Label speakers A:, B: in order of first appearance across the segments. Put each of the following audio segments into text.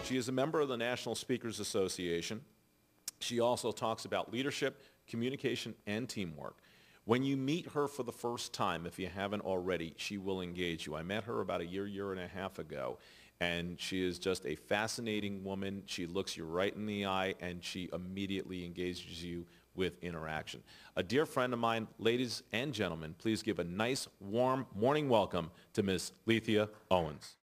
A: She is a member of the National Speakers Association. She also talks about leadership, communication, and teamwork. When you meet her for the first time, if you haven't already, she will engage you. I met her about a year and a half ago, and she is just a fascinating woman. She looks you right in the eye, and she immediately engages you with interaction. A dear friend of mine, ladies and gentlemen, please give a nice, warm morning welcome to Miss Lethea Owens.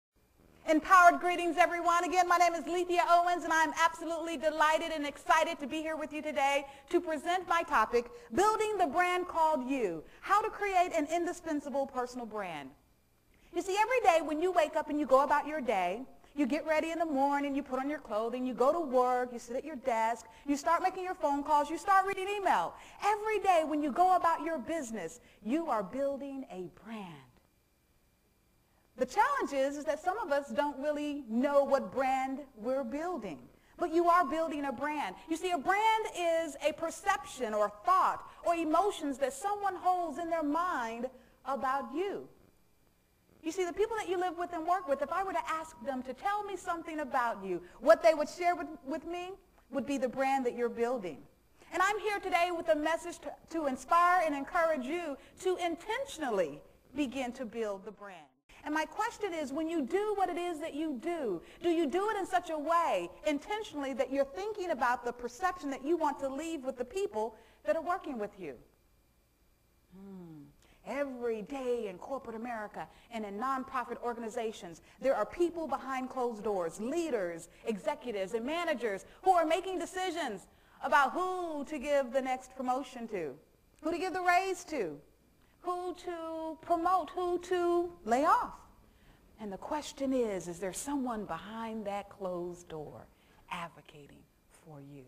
B: Empowered greetings, everyone. Again, my name is Lethea Owens, and I'm absolutely delighted and excited to be here with you today to present my topic, Building the Brand Called You, How to Create an Indispensable Personal Brand. You see, every day when you wake up and you go about your day, you get ready in the morning, you put on your clothing, you go to work, you sit at your desk, you start making your phone calls, you start reading email. Every day when you go about your business, you are building a brand. The challenge is that some of us don't really know what brand we're building. But you are building a brand. You see, a brand is a perception or thought or emotions that someone holds in their mind about you. You see, the people that you live with and work with, if I were to ask them to tell me something about you, what they would share with me would be the brand that you're building. And I'm here today with a message to inspire and encourage you to intentionally begin to build the brand. And my question is, when you do what it is that you do you do it in such a way, intentionally, that you're thinking about the perception that you want to leave with the people that are working with you? Every day in corporate America and in nonprofit organizations, there are people behind closed doors, leaders, executives, and managers who are making decisions about who to give the next promotion to, who to give the raise to, who to promote, who to lay off. And the question is there someone behind that closed door advocating for you?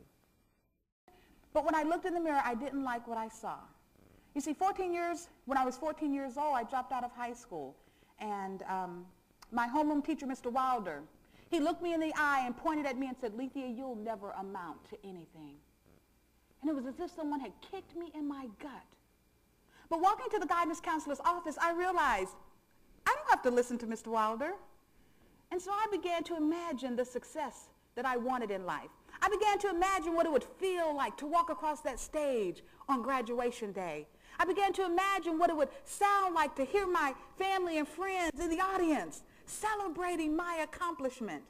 B: But when I looked in the mirror, I didn't like what I saw. You see, when I was 14 years old, I dropped out of high school. And my homeroom teacher, Mr. Wilder, he looked me in the eye and pointed at me and said, "Lethea, you'll never amount to anything." And it was as if someone had kicked me in my gut. But walking to the guidance counselor's office, I realized I don't have to listen to Mr. Wilder. And so I began to imagine the success that I wanted in life. I began to imagine what it would feel like to walk across that stage on graduation day. I began to imagine what it would sound like to hear my family and friends in the audience celebrating my accomplishment.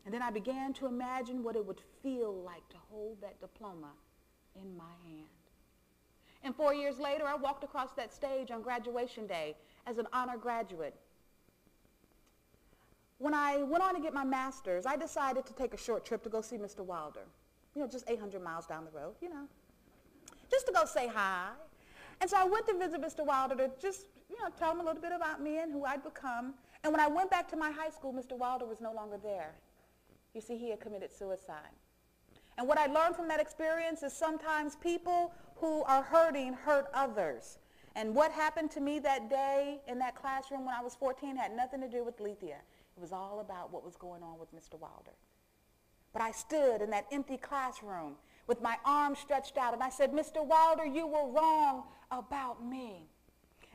B: And then I began to imagine what it would feel like to hold that diploma in my hand. And 4 years later, I walked across that stage on graduation day as an honor graduate. When I went on to get my master's, I decided to take a short trip to go see Mr. Wilder. Just 800 miles down the road, just to go say hi. And so I went to visit Mr. Wilder to just, tell him a little bit about me and who I'd become. And when I went back to my high school, Mr. Wilder was no longer there. You see, he had committed suicide. And what I learned from that experience is sometimes people who are hurting hurt others. And what happened to me that day in that classroom when I was 14 had nothing to do with Lethea. It was all about what was going on with Mr. Wilder. But I stood in that empty classroom with my arms stretched out, and I said, "Mr. Wilder, you were wrong about me."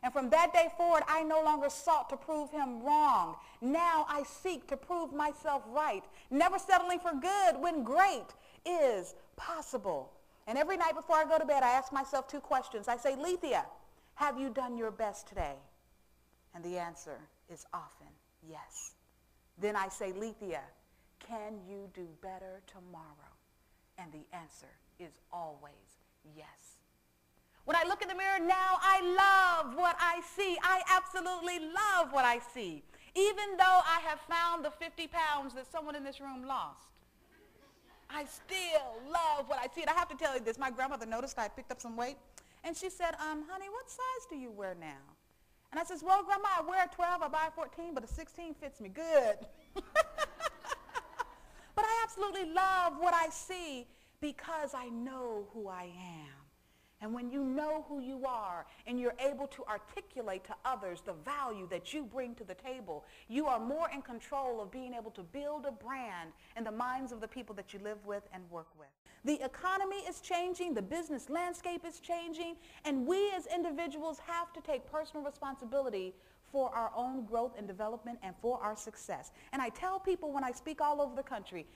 B: And from that day forward, I no longer sought to prove him wrong. Now I seek to prove myself right, never settling for good when great is possible. And every night before I go to bed, I ask myself two questions. I say, "Lethea, have you done your best today?" And the answer is often yes. Then I say, "Lethea, can you do better tomorrow?" And the answer is always yes. When I look in the mirror now, I love what I see. I absolutely love what I see, even though I have found the 50 pounds that someone in this room lost. I still love what I see. And I have to tell you this. My grandmother noticed I picked up some weight, and she said, "Honey, what size do you wear now?" And I says, "Well, Grandma, I wear a 12, I buy a 14, but a 16 fits me good." But I absolutely love what I see because I know who I am. And when you know who you are and you're able to articulate to others the value that you bring to the table, you are more in control of being able to build a brand in the minds of the people that you live with and work with. The economy is changing, the business landscape is changing, and we as individuals have to take personal responsibility for our own growth and development and for our success. And I tell people when I speak all over the country,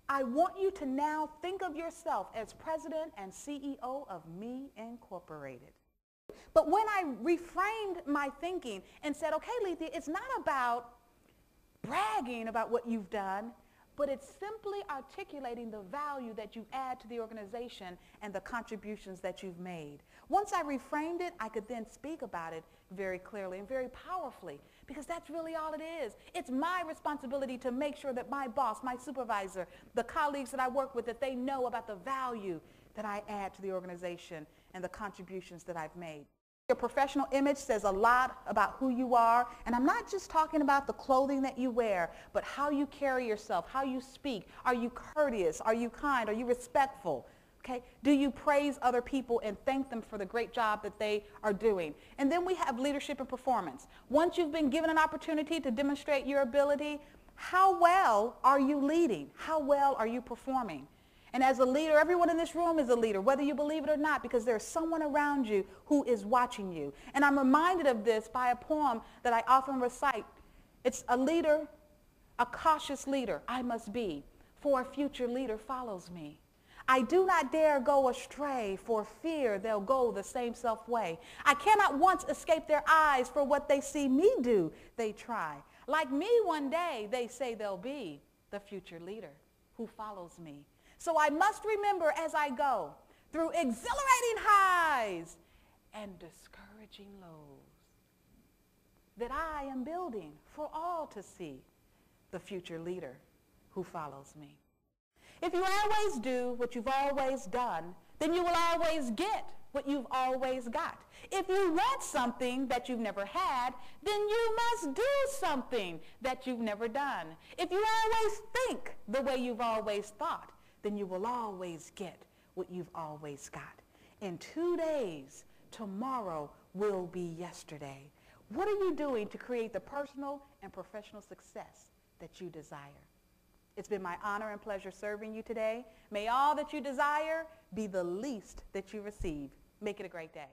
B: I want you to now think of yourself as president and CEO of Me Incorporated. But when I reframed my thinking and said, okay, Lethea, it's not about bragging about what you've done, but it's simply articulating the value that you add to the organization and the contributions that you've made. Once I reframed it, I could then speak about it very clearly and very powerfully, because that's really all it is. It's my responsibility to make sure that my boss, my supervisor, the colleagues that I work with, that they know about the value that I add to the organization and the contributions that I've made. Your professional image says a lot about who you are, and I'm not just talking about the clothing that you wear, but how you carry yourself, how you speak. Are you courteous? Are you kind? Are you respectful? Okay? Do you praise other people and thank them for the great job that they are doing? And then we have leadership and performance. Once you've been given an opportunity to demonstrate your ability, how well are you leading? How well are you performing? And as a leader, everyone in this room is a leader, whether you believe it or not, because there's someone around you who is watching you. And I'm reminded of this by a poem that I often recite. It's a leader, a cautious leader I must be, for a future leader follows me. I do not dare go astray, for fear they'll go the same self-way. I cannot once escape their eyes, for what they see me do, they try. Like me one day, they say they'll be the future leader who follows me. So I must remember as I go through exhilarating highs and discouraging lows that I am building for all to see the future leader who follows me. If you always do what you've always done, then you will always get what you've always got. If you want something that you've never had, then you must do something that you've never done. If you always think the way you've always thought, then you will always get what you've always got. In 2 days, tomorrow will be yesterday. What are you doing to create the personal and professional success that you desire? It's been my honor and pleasure serving you today. May all that you desire be the least that you receive. Make it a great day.